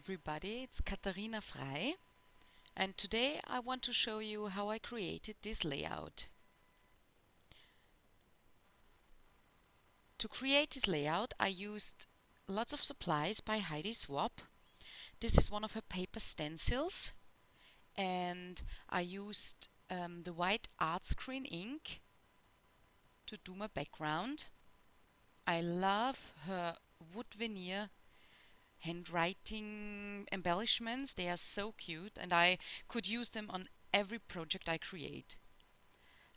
everybody, it's Katharina Frei, and today I want to show you how I created this layout. To create this layout I used lots of supplies by Heidi Swapp. This is one of her paper stencils, and I used the white art screen ink to do my background. I love her wood veneer handwriting embellishments. They are so cute and I could use them on every project I create.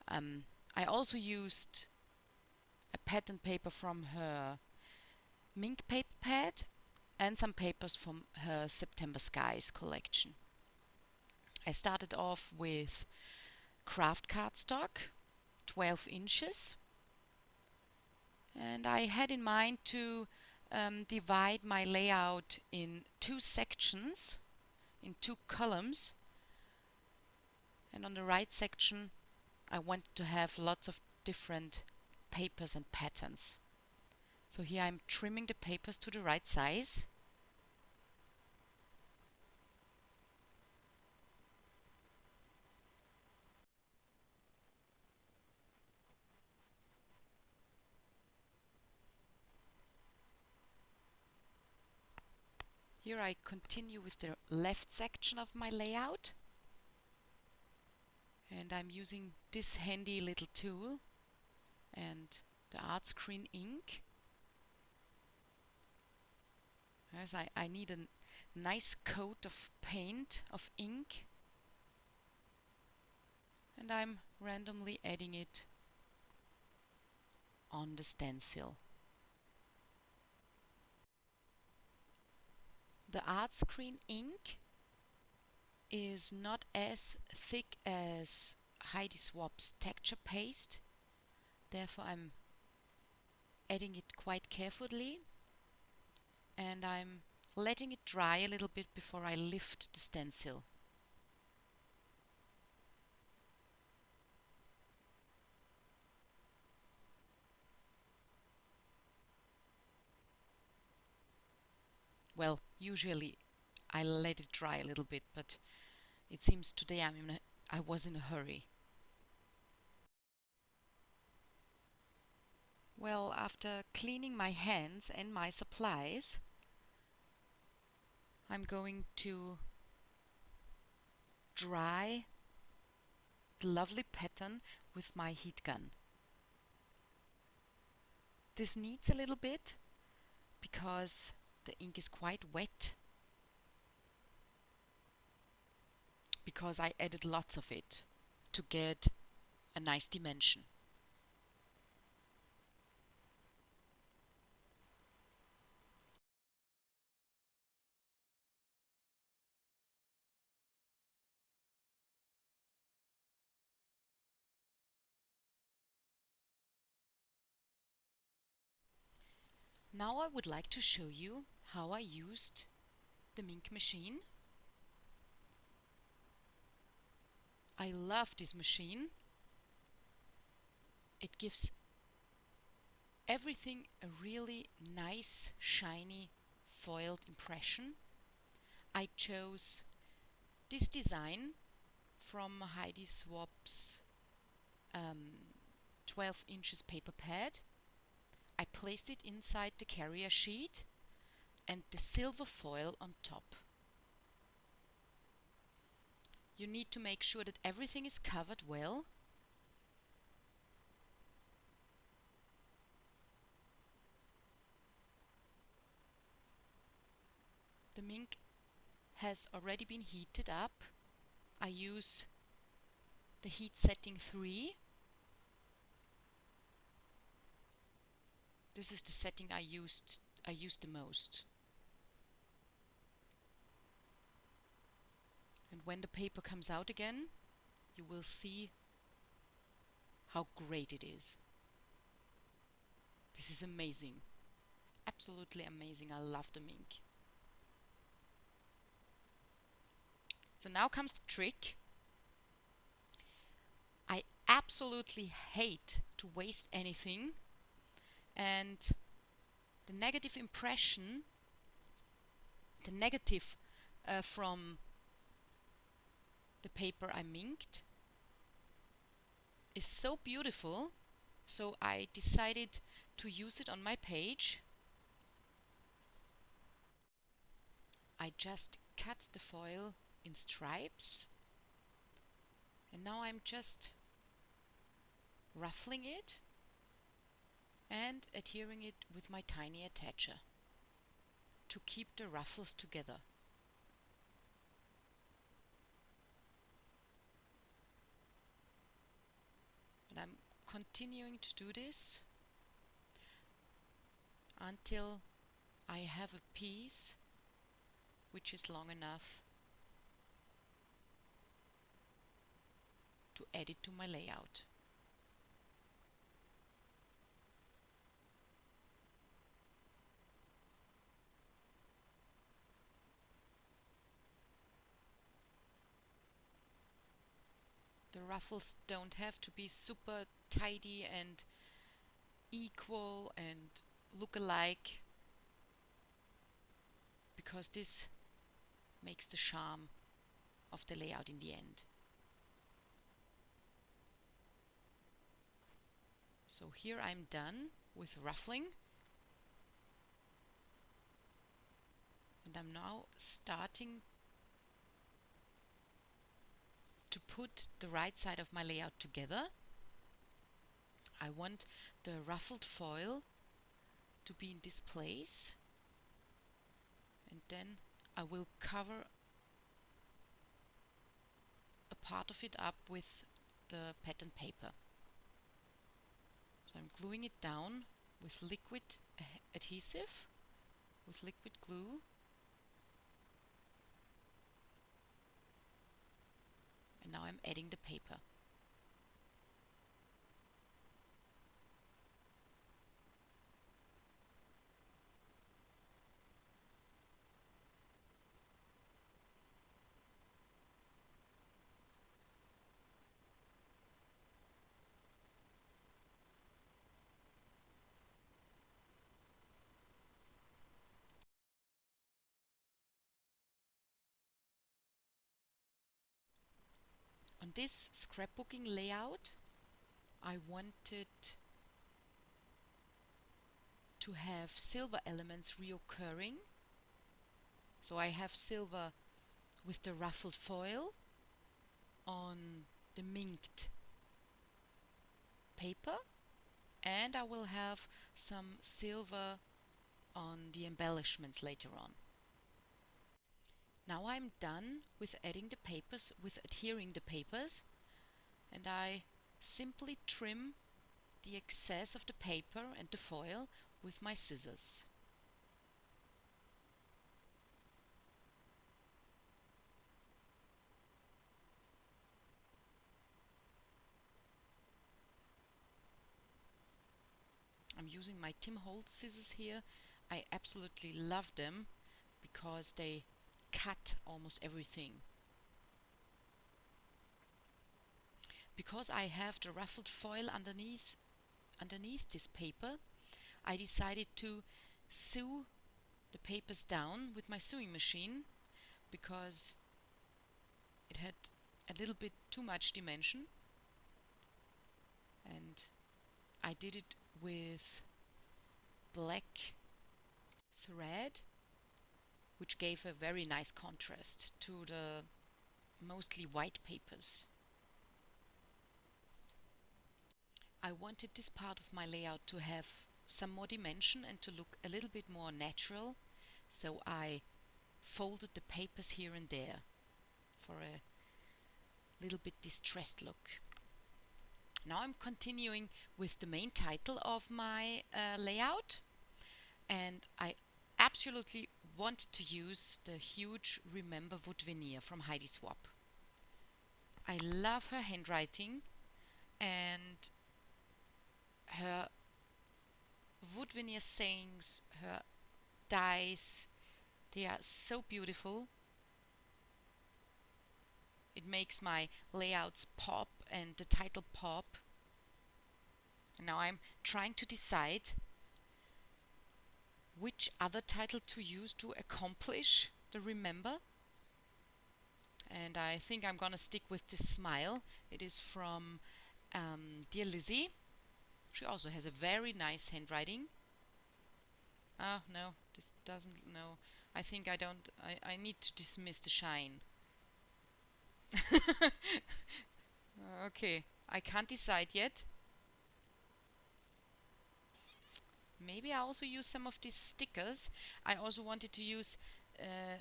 I also used a pattern paper from her Mink paper pad and some papers from her September Skies collection. I started off with craft cardstock, 12 inches, and I had in mind to divide my layout in two sections, in two columns, and on the right section I wanted to have lots of different papers and patterns. So here I'm trimming the papers to the right size. Here I continue with the left section of my layout, and I'm using this handy little tool and the art screen ink, as I need a nice coat of paint, of ink, and I'm randomly adding it on the stencil. The art screen ink is not as thick as Heidi Swapp's texture paste, therefore I'm adding it quite carefully, and I'm letting it dry a little bit before I lift the stencil. Well, usually I let it dry a little bit, but it seems today I was in a hurry. Well, after cleaning my hands and my supplies, I'm going to dry the lovely pattern with my heat gun. This needs a little bit because the ink is quite wet, because I added lots of it to get a nice dimension. Now I would like to show you how I used the Mink Machine. I love this machine. It gives everything a really nice, shiny, foiled impression. I chose this design from Heidi Swapp's 12 inches paper pad. I placed it inside the carrier sheet and the silver foil on top. You need to make sure that everything is covered well. The Mink has already been heated up. I use the heat setting 3. This is the setting I used the most. And when the paper comes out again, you will see how great it is. This is amazing. Absolutely amazing. I love the Mink. So now comes the trick. I absolutely hate to waste anything, and the negative impression the negative from the paper I minked is so beautiful, so I decided to use it on my page. I just cut the foil in stripes, and now I'm just ruffling it and adhering it with my tiny attacher to keep the ruffles together. And I'm continuing to do this until I have a piece which is long enough to add it to my layout. The ruffles don't have to be super tidy and equal and look alike, because this makes the charm of the layout in the end. So here I'm done with ruffling, and I'm now starting to put the right side of my layout together. I want the ruffled foil to be in this place, and then I will cover a part of it up with the pattern paper. So I'm gluing it down with liquid adhesive, with liquid glue, and now I'm adding the paper. On this scrapbooking layout, I wanted to have silver elements reoccurring. So I have silver with the ruffled foil on the minked paper, and I will have some silver on the embellishments later on. Now I'm done with adding the papers, with adhering the papers, and I simply trim the excess of the paper and the foil with my scissors. I'm using my Tim Holtz scissors here. I absolutely love them because they cut almost everything. Because I have the ruffled foil underneath this paper, I decided to sew the papers down with my sewing machine because it had a little bit too much dimension, and I did it with black thread, which gave a very nice contrast to the mostly white papers. I wanted this part of my layout to have some more dimension and to look a little bit more natural, so I folded the papers here and there for a little bit distressed look. Now I'm continuing with the main title of my layout, and I absolutely wanted to use the huge Remember wood veneer from Heidi Swapp. I love her handwriting, and her wood veneer sayings, her dies, they are so beautiful. It makes my layouts pop and the title pop. Now I'm trying to decide which other title to use to accomplish the Remember. And I think I'm gonna stick with this smile. It is from Dear Lizzie. She also has a very nice handwriting. Ah, no, this doesn't, no. I think I don't, I need to dismiss the shine. Okay, I can't decide yet. Maybe I also use some of these stickers. I also wanted to use uh,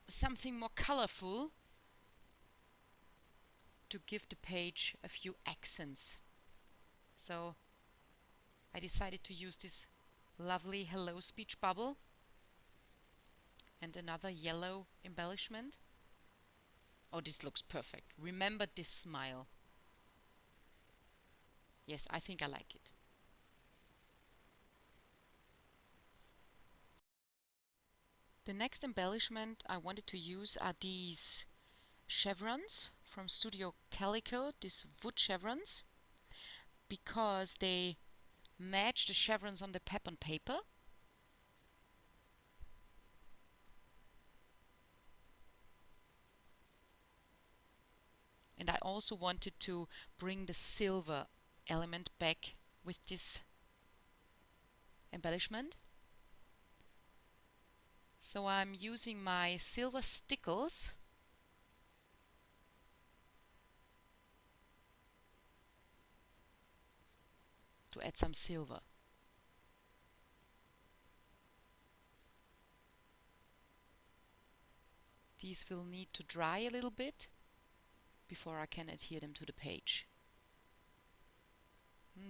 something more colorful to give the page a few accents. So I decided to use this lovely Hello Speech bubble and another yellow embellishment. Oh, this looks perfect. Remember this smile. Yes, I think I like it. The next embellishment I wanted to use are these chevrons from Studio Calico, these wood chevrons, because they match the chevrons on the pattern paper. And I also wanted to bring the silver element back with this embellishment. So I'm using my silver stickles to add some silver. These will need to dry a little bit before I can adhere them to the page.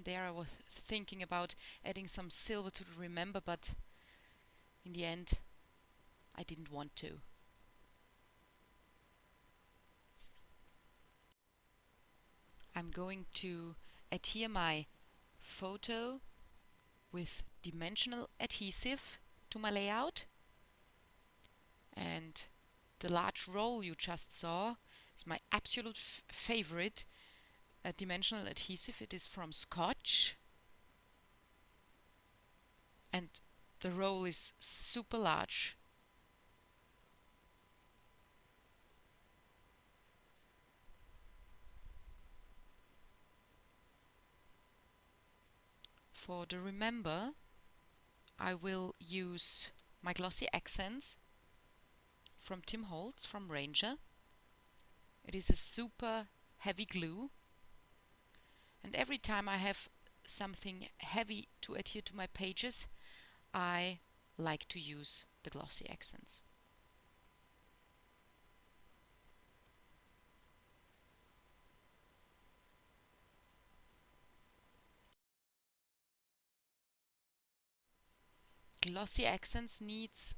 There I was thinking about adding some silver to the Remember, but in the end I didn't want to. I'm going to adhere my photo with dimensional adhesive to my layout, and the large roll you just saw is my absolute favorite dimensional adhesive. It is from Scotch, and the roll is super large. For the Remember, I will use my glossy accents from Tim Holtz from Ranger. It is a super heavy glue, and every time I have something heavy to adhere to my pages, I like to use the glossy accents. Glossy accents needs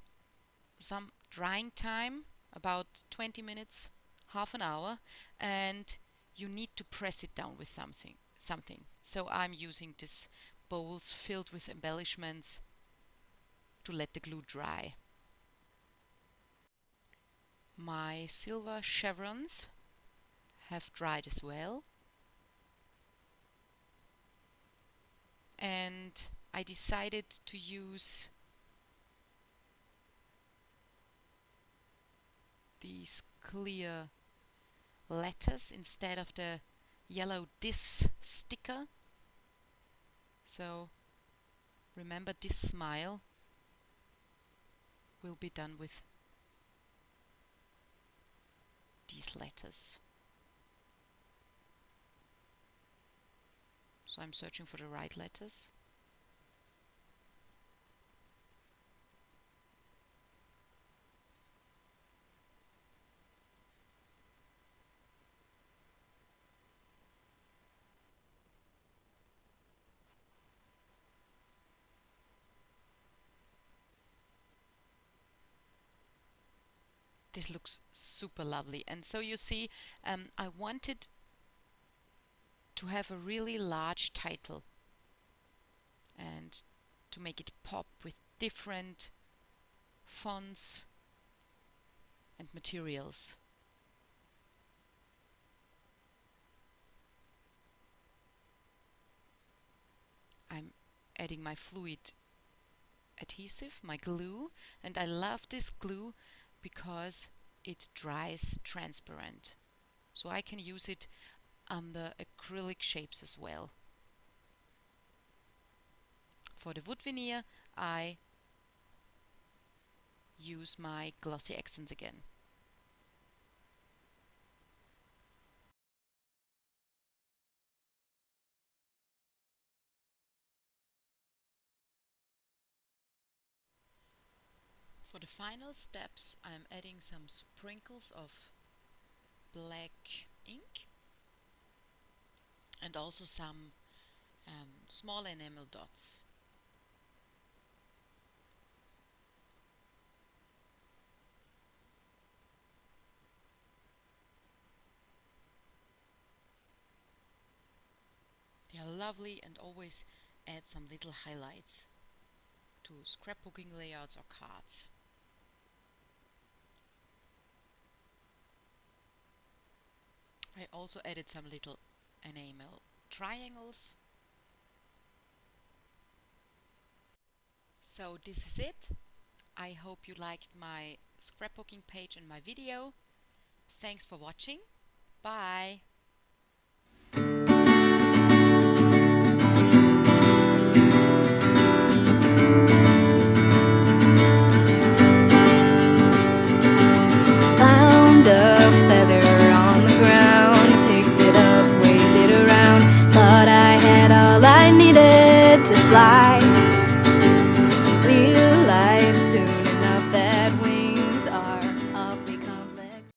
some drying time, about 20 minutes, half an hour, and you need to press it down with something. So I'm using this bowls filled with embellishments to let the glue dry. My silver chevrons have dried as well, and I decided to use these clear letters instead of the yellow "This" sticker. So remember, this smile will be done with these letters. So I'm searching for the right letters. This looks super lovely. And so you see, I wanted to have a really large title and to make it pop with different fonts and materials. I'm adding my fluid adhesive, my glue, and I love this glue because it dries transparent. So I can use it on the acrylic shapes as well. For the wood veneer, I use my glossy accents again. For the final steps, I'm adding some sprinkles of black ink and also some small enamel dots. They are lovely and always add some little highlights to scrapbooking layouts or cards. I also added some little enamel triangles. So this is it. I hope you liked my scrapbooking page and my video. Thanks for watching. Bye!